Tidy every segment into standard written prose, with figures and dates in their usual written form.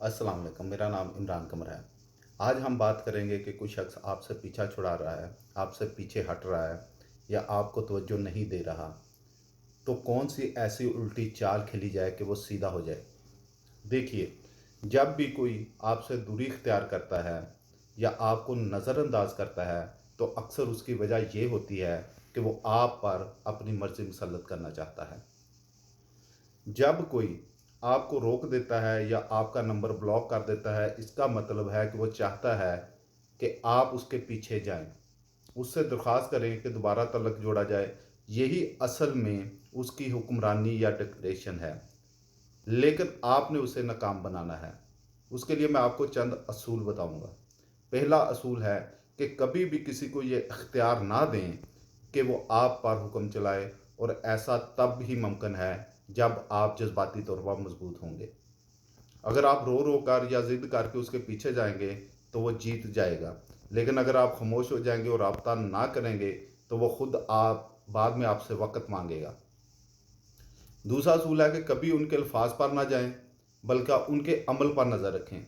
अस्सलाम वालेकुम, मेरा नाम इमरान कमर है। आज हम बात करेंगे कि कोई शख्स आपसे पीछा छुड़ा रहा है, आपसे पीछे हट रहा है या आपको तवज्जो नहीं दे रहा, तो कौन सी ऐसी उल्टी चाल खेली जाए कि वो सीधा हो जाए। देखिए, जब भी कोई आपसे दूरी इख्तियार करता है या आपको नज़रअंदाज करता है, तो अक्सर उसकी वजह ये होती है कि वो आप पर अपनी मर्ज़ी मुसल्लत करना चाहता है। जब कोई आपको रोक देता है या आपका नंबर ब्लॉक कर देता है, इसका मतलब है कि वो चाहता है कि आप उसके पीछे जाएं, उससे दरख्वास्त करें कि दोबारा तलक जोड़ा जाए। यही असल में उसकी हुक्मरानी या डिक्टेशन है, लेकिन आपने उसे नाकाम बनाना है। उसके लिए मैं आपको चंद असूल बताऊंगा। पहला असूल है कि कभी भी किसी को ये इख्तियार ना दें कि वो आप पर हुक्म चलाए, और ऐसा तब ही मुमकिन है जब आप जज्बाती तौर पर मजबूत होंगे। अगर आप रो रो कर या ज़िद करके उसके पीछे जाएंगे तो वो जीत जाएगा, लेकिन अगर आप खामोश हो जाएंगे और रब्ता ना करेंगे तो वो खुद आप बाद में आपसे वक़्त मांगेगा। दूसरा असूल है कि कभी उनके अल्फाज पर ना जाएं, बल्कि उनके अमल पर नज़र रखें।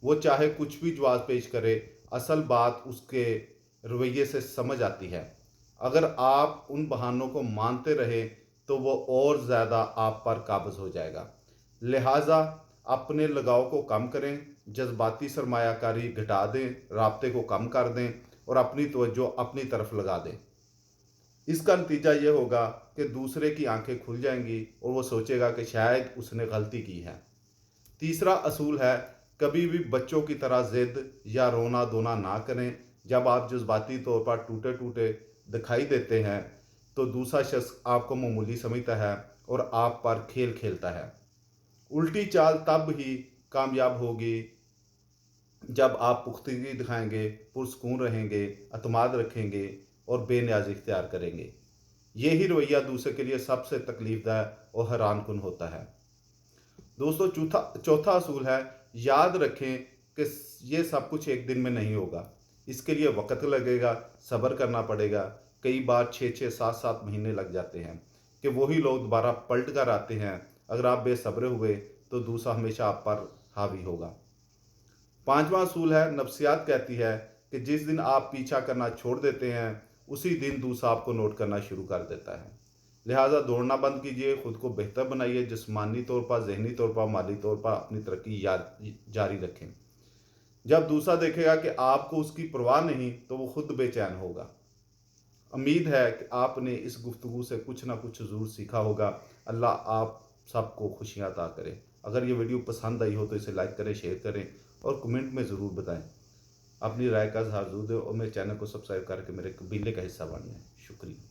वो चाहे कुछ भी जवाब पेश करे, असल बात उसके रवैये से समझ आती है। अगर आप उन बहानों को मानते रहे तो वो और ज़्यादा आप पर काबज़ हो जाएगा। लिहाजा अपने लगाव को कम करें, जज्बाती सरमायाकारी घटा दें, राब्ते को कम कर दें और अपनी तवज्जो अपनी तरफ लगा दें। इसका नतीजा ये होगा कि दूसरे की आंखें खुल जाएंगी और वो सोचेगा कि शायद उसने गलती की है। तीसरा असूल है, कभी भी बच्चों की तरह ज़िद या रोना धोना ना करें। जब आप जज्बाती तौर पर टूटे टूटे दिखाई देते हैं तो दूसरा शख्स आपको मामूली समझता है और आप पर खेल खेलता है। उल्टी चाल तब ही कामयाब होगी जब आप पुख्तगी दिखाएंगे, पुरस्कून रहेंगे, अतमाद रखेंगे और बेनियाज़ी इख्तियार करेंगे। यही रवैया दूसरे के लिए सबसे तकलीफदायक और हैरान कुन होता है। दोस्तों, चौथा चौथा असूल है, याद रखें कि ये सब कुछ एक दिन में नहीं होगा। इसके लिए वक्त लगेगा, सब्र करना पड़ेगा। कई बार 6-6 7-7 महीने लग जाते हैं कि वही लोग दोबारा पलट कर आते हैं। अगर आप बेसब्र हुए तो दूसरा हमेशा आप पर हावी होगा। पांचवा असूल है, नफ्सियात कहती है कि जिस दिन आप पीछा करना छोड़ देते हैं उसी दिन दूसरा आपको नोट करना शुरू कर देता है। लिहाजा दौड़ना बंद कीजिए, खुद को बेहतर बनाइए, जिस्मानी तौर पर, जहनी तौर पर, माली तौर पर अपनी तरक्की जारी रखें। जब दूसरा देखेगा कि आपको उसकी परवाह नहीं तो वो खुद बेचैन होगा। उम्मीद है कि आपने इस गुफ्तगू से कुछ ना कुछ ज़रूर सीखा होगा। अल्लाह आप सबको खुशियाँ अता करे। अगर ये वीडियो पसंद आई हो तो इसे लाइक करें, शेयर करें और कमेंट में ज़रूर बताएं। अपनी राय का इज़हार ज़रूर दें और मेरे चैनल को सब्सक्राइब करके मेरे कबीले का हिस्सा बनिए। शुक्रिया।